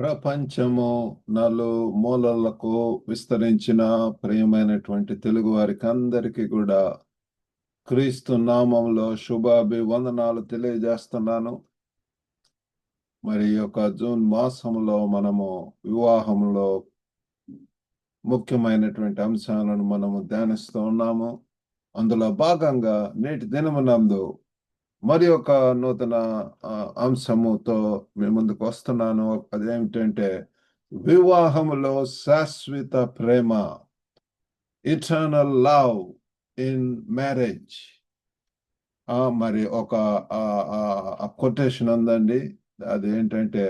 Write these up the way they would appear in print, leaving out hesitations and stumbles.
ప్రపంచము నలుమూలలకు విస్తరించిన ప్రియమైనటువంటి తెలుగు వారికి అందరికీ కూడా క్రీస్తు నామంలో శుభాభివందనాలు తెలియజేస్తున్నాను. మరి ఈ యొక్క జూన్ మాసంలో మనము వివాహంలో ముఖ్యమైనటువంటి అంశాలను మనము ధ్యానిస్తూ ఉన్నాము. అందులో భాగంగా నేటి దినమునందు మరి ఒక నూతన అంశముతో మీ ముందుకు వస్తున్నాను. అదేమిటంటే వివాహములో శాశ్వత ప్రేమ, ఇటర్నల్ లవ్ ఇన్ మ్యారేజ్. మరి ఒక కొటేషన్ ఉందండి. అది ఏంటంటే,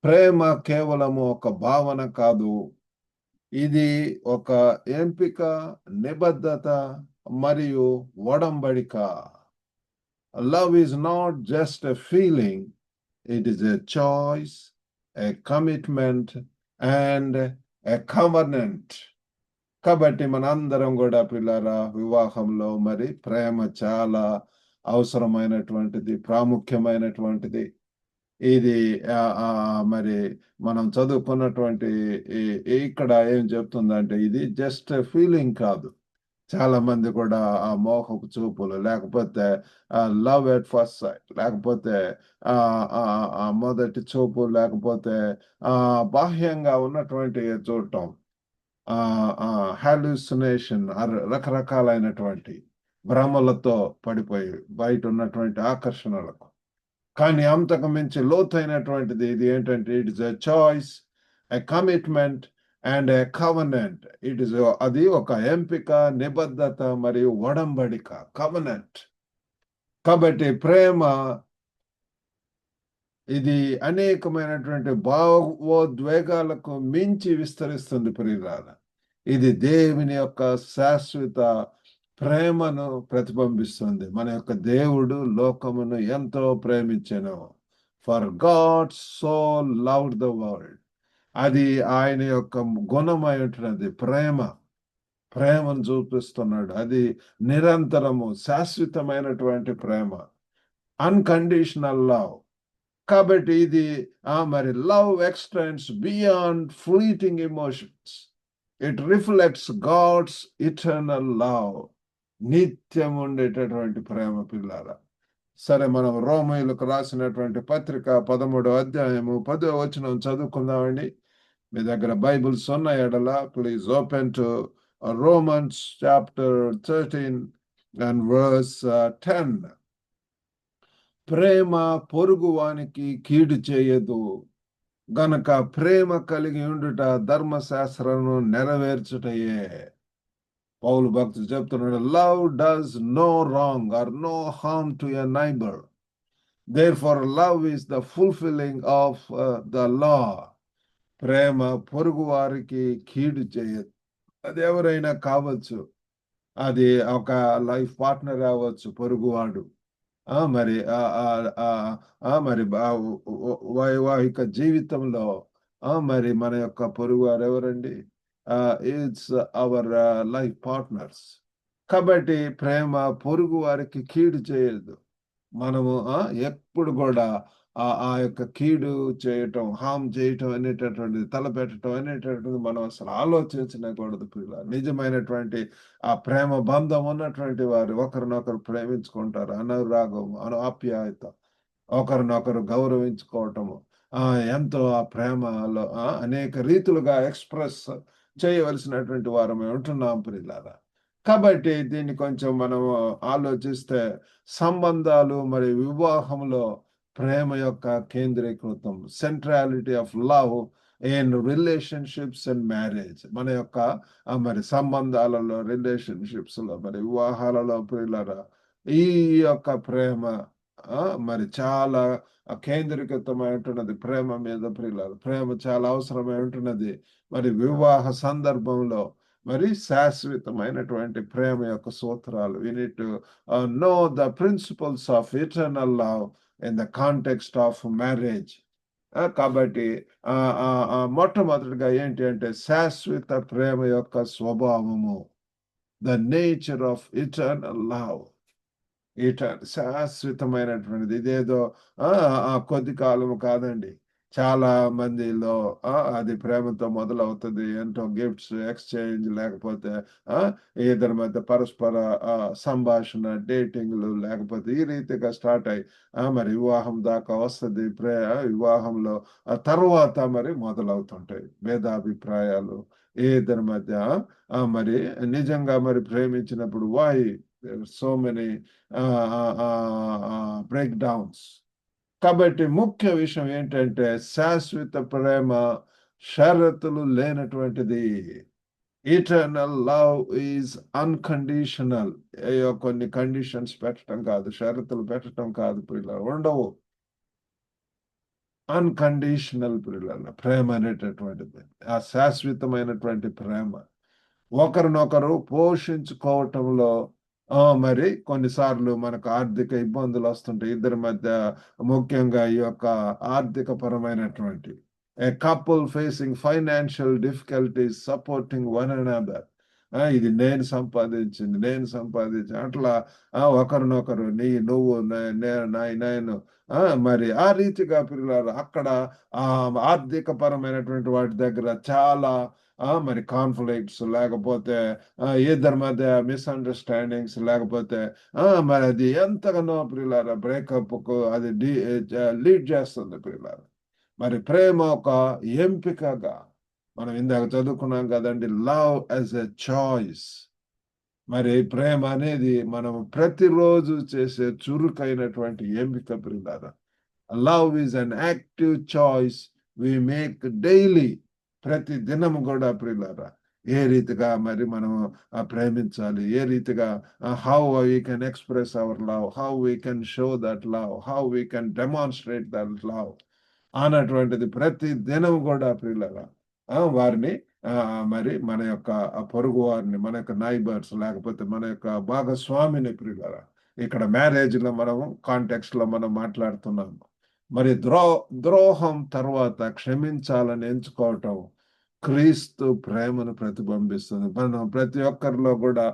ప్రేమ కేవలము ఒక భావన కాదు, ఇది ఒక ఎంపిక, నిబద్ధత మరియు ఒడంబడిక. Love is not just a feeling, it is a choice, a commitment, and a covenant. కాబట్టి మనందరం కూడా పిల్లరా వివాహంలో మరి ప్రేమ చాలా అవసరమైనటువంటిది, ప్రాముఖ్యమైనటువంటిది. ఇది మరి మనం చదువుకున్నటువంటి ఇక్కడ ఏం చెప్తుందంటే, ఇది జస్ట్ ఫీలింగ్ కాదు. చాలా మంది కూడా ఆ మోహపు చూపులు, లేకపోతే లవ్ ఎట్ ఫస్ట్ సైట్, లేకపోతే మొదటి చూపు, లేకపోతే బాహ్యంగా ఉన్నటువంటి చూడటం, హాలుసినేషన్, రకరకాలైనటువంటి భ్రమలతో పడిపోయి బయట ఉన్నటువంటి ఆకర్షణలకు. కానీ అంతకు మించి లోతైనటువంటిది ఇది ఏంటంటే, it is a choice, a commitment and a covenant. అది ఒక ఎంపిక, నిబద్ధత మరియు ఒడంబడిక, కవనెంట్. కాబట్టి ప్రేమ ఇది అనేకమైనటువంటి భావోద్వేగాలకు మించి విస్తరిస్తుంది ప్రియులారా. ఇది దేవుని యొక్క శాశ్వత ప్రేమను ప్రతిబింబిస్తుంది. మన యొక్క దేవుడు లోకమును ఎంతో ప్రేమించెను. For God so loved the world. అది ఆయన యొక్క గుణమై ఉంటున్నది. ప్రేమను చూపిస్తున్నాడు. అది నిరంతరము శాశ్వతమైనటువంటి ప్రేమ, అన్కండిషనల్ లవ్. కాబట్టి ఇది మరి love extends beyond fleeting emotions. It reflects God's eternal love. నిత్యం ఉండేటటువంటి ప్రేమ పిల్లారా. సరే, మనం రోమీయులకు రాసినటువంటి పత్రిక 13వ అధ్యాయము 10వ వచనం చదువుకుందామండి. మీ దగ్గర బైబిల్స్ ఉన్న ఎడల please open to Romans chapter 13 and verse 10. ప్రేమ పొరుగువానికి కీడు చేయదు గనక ప్రేమ కలిగి ఉండుట ధర్మశాస్త్రమును నెరవేర్చుటయే. పౌలు భక్తుడు చెప్తున్నాడు, love does no wrong or no harm to a neighbour. Therefore love is the fulfilling of the law. ప్రేమ పొరుగు వారికి కీడు చేయదు. అది ఎవరైనా కావచ్చు. అది ఒక లైఫ్ పార్ట్నర్ అవ్వచ్చు, పొరుగువాడు. మరి మరి వైవాహిక జీవితంలో మరి మన యొక్క పొరుగువారు ఎవరండి? It's our life partners. కాబట్టి ప్రేమ పొరుగు వారికి కీడు చేయదు. మనము ఎప్పుడు కూడా ఆ యొక్క కీడు చేయటం, హామ్ చేయటం అనేటటువంటిది, తలపెట్టడం అనేటటువంటిది మనం అసలు ఆలోచించకూడదు పిల్ల. నిజమైనటువంటి ఆ ప్రేమ బంధం ఉన్నటువంటి వారు ఒకరినొకరు ప్రేమించుకుంటారు. అనురాగం, ఆప్యాయత, ఒకరినొకరు గౌరవించుకోవటము, ఎంతో ఆ ప్రేమలో అనేక రీతులుగా ఎక్స్ప్రెస్ చేయవలసినటువంటి వారమే ఉంటున్నాం ప్రియులారా. కాబట్టి దీన్ని కొంచెం మనం ఆలోచిస్తే, సంబంధాలు మరి వివాహంలో ప్రేమ యొక్క కేంద్రీకృతం, centrality of love in relationships and marriage. మన యొక్క మరి సంబంధాలలో, రిలేషన్షిప్స్ లో, మరి వివాహాలలో ప్రియులారా, ఈ యొక్క ప్రేమ మరి చాలా కేంద్రీకృతమై ఉంటున్నది. ప్రేమ మీద ప్రియులారా, ప్రేమ చాలా అవసరమై ఉంటున్నది. మరి వివాహ సందర్భంలో మరి శాశ్వతమైనటువంటి ప్రేమ యొక్క సూత్రాలు. We need to know the principles of eternal love in the context of marriage. కాబట్టి మొట్టమొదటిగా ఏంటి అంటే, శాశ్వత ప్రేమ యొక్క స్వభావము, the nature of eternal love. శాశ్వతమైనటువంటిది. ఇదేదో కొద్ది కాలము కాదండి, చాలా మందిలో అది ప్రేమతో మొదలవుతుంది. ఎంతో గిఫ్ట్స్ ఎక్స్చేంజ్, లేకపోతే ఆ ఇద్దరి మధ్య పరస్పర సంభాషణ, డేటింగ్లు, లేకపోతే ఈ రీతిగా స్టార్ట్ అయ్యి మరి వివాహం దాకా వస్తుంది. వివాహంలో తర్వాత మరి మొదలవుతుంటాయి భేదాభిప్రాయాలు ఈ ఇద్దరి మధ్య. మరి నిజంగా మరి ప్రేమించినప్పుడు why so many breakdowns. కాబట్టి ముఖ్య విషయం ఏంటంటే శాశ్వత ప్రేమ షరతులు లేనటువంటిది. Eternal love is unconditional. ఏయో కొన్ని కండిషన్స్ పెట్టడం కాదు, షరతులు పెట్టడం కాదు, పిల్లలు ఉండవు. అన్కండిషనల్ పిల్లల ప్రేమ అనేటటువంటిది, ఆ శాశ్వతమైనటువంటి ప్రేమ ఒకరినొకరు పోషించుకోవటంలో మరి కొన్నిసార్లు మనకు ఆర్థిక ఇబ్బందులు వస్తుంటాయి ఇద్దరి మధ్య. ముఖ్యంగా ఈ యొక్క ఆర్థిక పరమైనటువంటి a couple facing financial difficulties supporting one another. ఇది నేను సంపాదించి అట్లా ఒకరినొకరు నువ్వు నేను మరి ఆ రీతిగా పిల్లలు అక్కడ ఆర్థిక పరమైనటువంటి వాటి దగ్గర చాలా మరి కాన్ఫ్లిక్ట్స్, లేకపోతే ఇద్దరి మధ్య మిస్అండర్స్టాండింగ్స్, లేకపోతే మరి అది ఎంతగానో ప్రియులారా బ్రేకప్ కు అది లీడ్ చేస్తుంది ప్రియులారా. మరి ప్రేమ ఒక ఎంపికగా మనం ఇందాక చదువుకున్నాం కదండి, లవ్ యాజ్ ఎ చాయిస్. మరి ప్రేమ అనేది మనం ప్రతిరోజు చేసే చురుకైనటువంటి ఎంపిక ప్రియులారా. Love is an active choice we make daily. ప్రతి దినము కూడా ప్రియులారా ఏ రీతిగా మరి మనం ప్రేమించాలి, ఏ రీతిగా how we can express our love, how we can show that love, how we can demonstrate that love అన్నటువంటిది ప్రతి దినం కూడా ప్రియులారా వారిని మరి మన యొక్క పొరుగు వారిని, మన యొక్క నైబర్స్, లేకపోతే మన యొక్క భాగస్వామిని ప్రియులారా. ఇక్కడ మ్యారేజ్ లో మనం కాంటెక్స్ట్ లో మనం మాట్లాడుతున్నాము. మరి ద్రోహం తర్వాత క్షమించాలని ఎంచుకోవటం క్రీస్తు ప్రేమను ప్రతిబింబిస్తుంది. మనం ప్రతి ఒక్కరిలో కూడా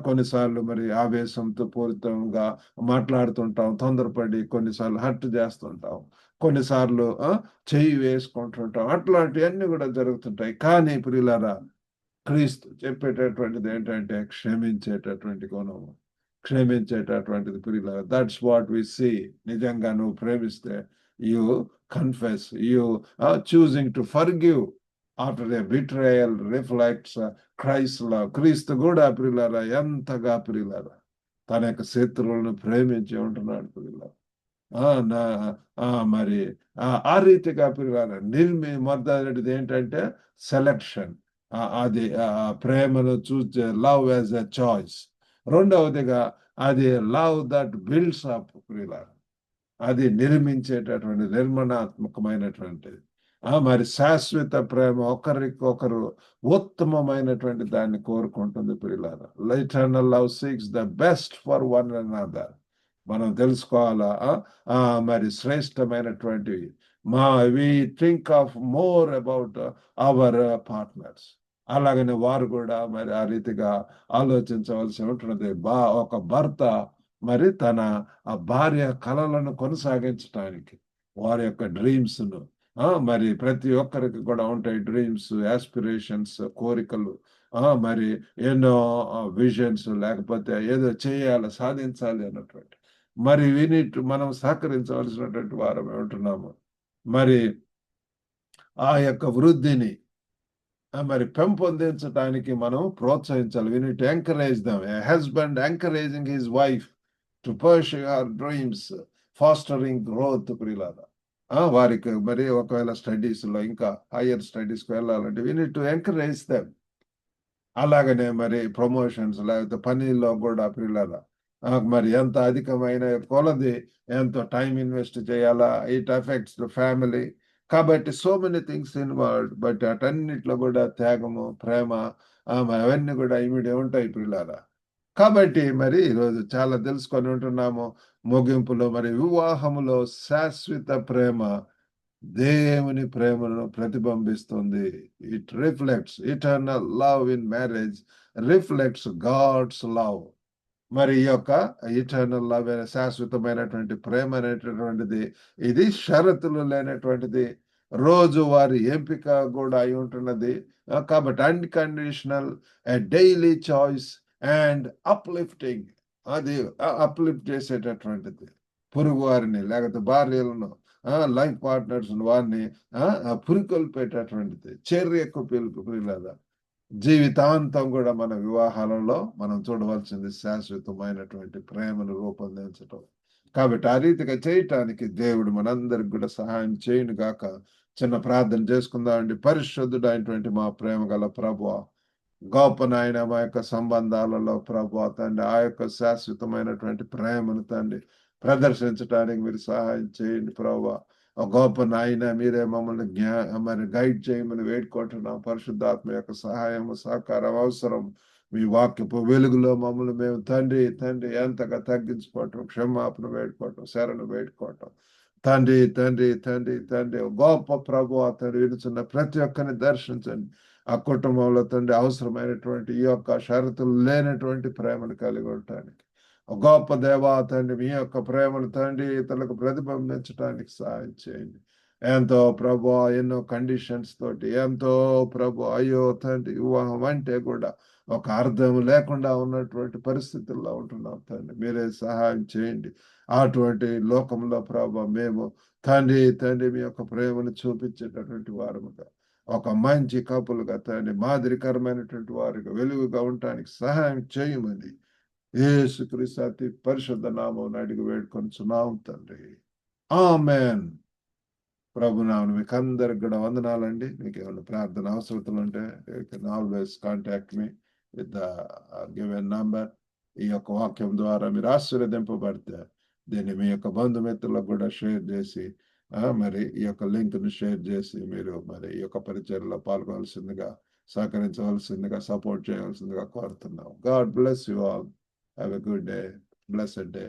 కొన్నిసార్లు మరి ఆవేశంతో పూరితంగా మాట్లాడుతుంటాం, తొందరపడి కొన్నిసార్లు హర్ట్ చేస్తుంటాం, కొన్నిసార్లు చెయ్యి వేసుకుంటుంటాం, అట్లాంటివన్నీ కూడా జరుగుతుంటాయి. కానీ ప్రియులారా క్రీస్తు చెప్పేటటువంటిది ఏంటంటే క్షమించేటటువంటి గుణము, క్షమించేటటువంటిది ప్రియులారా. That's what we see. నిజంగా నువ్వు ప్రేమిస్తే you confess, you choosing to forgive after a betrayal reflects Christ love. క్రీస్తు కూడా ప్రియులారా ఎంతగా ప్రియులారా తన యొక్క శత్రువులను ప్రేమించి ఉంటున్నాడు ప్రియులారా. మరి ఆ రీతిగా ప్రియులారా మొదటిది ఏంటంటే సెలక్షన్, అది ప్రేమను చూసే లవ్ యాజ్ ఎ చాయిస్. రెండవదిగా అది లవ్ దట్ బిల్డ్స్ అప్ ప్రియులారా, అది నిర్మించేటటువంటి నిర్మాణాత్మకమైనటువంటిది. మరి శాశ్వత ప్రేమ ఒకరికొకరు ఉత్తమమైనటువంటి దాన్ని కోరుకుంటుంది ప్రియులారా. Eternal love seeks the best for one another. మనం తెలుసుకోవాలా మరి శ్రేష్టమైనటువంటి we think of more about our partners. అలాగనే వారు కూడా మరి ఆ రీతిగా ఆలోచించవలసి ఉంటున్నది. ఒక భర్త మరి తన ఆ భార్య కలలను కొనసాగించడానికి వారి యొక్క డ్రీమ్స్ ను మరి ప్రతి ఒక్కరికి కూడా ఉంటాయి డ్రీమ్స్, యాస్పిరేషన్స్, కోరికలు, మరి ఎన్నో విజన్స్, లేకపోతే ఏదో చేయాలి, సాధించాలి అన్నటువంటి మరి మనం సహకరించవలసినటువంటి వారమే ఉంటున్నాము. మరి ఆ యొక్క వృద్ధిని మరి పెంపొందించడానికి మనం ప్రోత్సహించాలి. We need to encourage them. A husband encouraging his wife to pursue her dreams, fostering growth ప్రియులారా. వారికి మరి ఒకవేళ స్టడీస్ లో ఇంకా హైయర్ స్టడీస్ కి వెళ్ళాలంటే we need to encourage them. అలాగనే మరి ప్రమోషన్స్, లేకపోతే పనిలో కూడా ప్రియులారా మరి ఎంత అధికమైన కొలది ఎంతో టైం ఇన్వెస్ట్ చేయాలా, ఇట్ ఎఫెక్ట్స్ ద ఫ్యామిలీ. కాబట్టి so many things involved. But అటన్నిట్లో కూడా త్యాగము, ప్రేమ అవన్నీ కూడా ఇమిడి ఉంటాయి ప్రియులారా. కాబట్టి మరి ఈరోజు చాలా తెలుసుకొని ఉంటున్నాము. ముగింపులో మరి వివాహములో శాశ్వత ప్రేమ దేవుని ప్రేమను ప్రతిబింబిస్తుంది. It reflects eternal love in marriage, reflects God's love. మరి ఈ యొక్క ఇటర్నల్ లవ్ శాశ్వతమైనటువంటి ప్రేమ అనేటటువంటిది ఇది షరతులు లేనటువంటిది. రోజువారీ ఎంపిక కూడా అయి ఉంటున్నది. కాబట్టి unconditional, daily choice and uplifting, అది అప్‌లిఫ్ట్ చేసేటటువంటిది. పొరుగువారిని లేకపోతే భార్యలను, లైఫ్ పార్ట్నర్స్‌ని వారిని పురికొల్పేటటువంటిది. చర్యకు పిలుపు ప్రియులారా. జీవితాంతం కూడా మన వివాహాలలో మనం చూడవలసింది శాశ్వతమైనటువంటి ప్రేమను రూపొందించటం. కాబట్టి ఆ రీతిగా చేయటానికి దేవుడు మనందరికి కూడా సహాయం చేయను గాక. చిన్న ప్రార్థన చేసుకుందామండి. పరిశుద్ధుడైనటువంటి మా ప్రేమ గల ప్రభువా, గొప్ప నాయన, మా యొక్క సంబంధాలలో ప్రభువా తండ్రి, ఆ యొక్క శాశ్వతమైనటువంటి ప్రేమను తండ్రి ప్రదర్శించడానికి మీరు సహాయం చేయండి ప్రభువా. ఓ గొప్ప నాయన, మీరే మమ్మల్ని మరి గైడ్ చేయమని వేడుకుంటున్నాం. పరిశుద్ధాత్మ యొక్క సహాయం, సహకారం అవసరం. మీ వాక్యపు వెలుగులో మమ్మల్ని మేము తండ్రి తండ్రి ఎంతగా తగ్గించుకోవటం, క్షమాపణ వేడుకోవటం, శరణు వేడుకోవటం. తండ్రి తండ్రి తండ్రి తండ్రి గొప్ప ప్రభు అతను వినుచున్న ప్రతి ఒక్కరిని దర్శించండి. ఆ కుటుంబంలో తండ్రి అవసరమైనటువంటి ఈ యొక్క షరతులు లేనటువంటి ప్రేమను కలిగి ఉండటానికి, ఒక గొప్ప దేవా తండ్రి, మీ యొక్క ప్రేమను తండ్రి ఇతరులకు ప్రతిబింబించడానికి సహాయం చేయండి. ఎంతో ప్రభు ఎన్నో కండిషన్స్ తోటి, ఎంతో ప్రభు అయ్యో తండ్రి వివాహం అంటే కూడా ఒక అర్థం లేకుండా ఉన్నటువంటి పరిస్థితుల్లో ఉంటున్నాం తండ్రి. మీరే సహాయం చేయండి. అటువంటి లోకంలో ప్రభు మేము తండ్రి తండ్రి మీ యొక్క ప్రేమను చూపించేటటువంటి వారముగా, ఒక మంచి కపులుగా తండ్రి మాదిరికరమైనటువంటి వారిగా వెలుగుగా ఉండటానికి సహాయం చేయమని యేసుక్రీస్తు అతి పరిశుద్ధ నామమున అడిగి వేడుకొనుచున్నాం తండ్రి. ఆమేన్. ప్రభునామమున మీకు అందరికి కూడా వందనాలండి. మీకు ఏమైనా ప్రార్థన అవసరతలు ఉంటే you can always contact me with the given number. ఈ యొక్క వాక్యం ద్వారా మీరు ఆశీర్వదింపబడితే దీన్ని మీ యొక్క బంధుమిత్రులకు కూడా షేర్ చేసి, మరి ఈ యొక్క లింక్‌ను షేర్ చేసి మీరు మరి ఈ యొక్క పరిచర్యలో పాల్గొనవలసిందిగా, సహకరించవలసిందిగా, సపోర్ట్ చేయవలసిందిగా కోరుతున్నాం. God bless you all. Have a good day. Blessed day.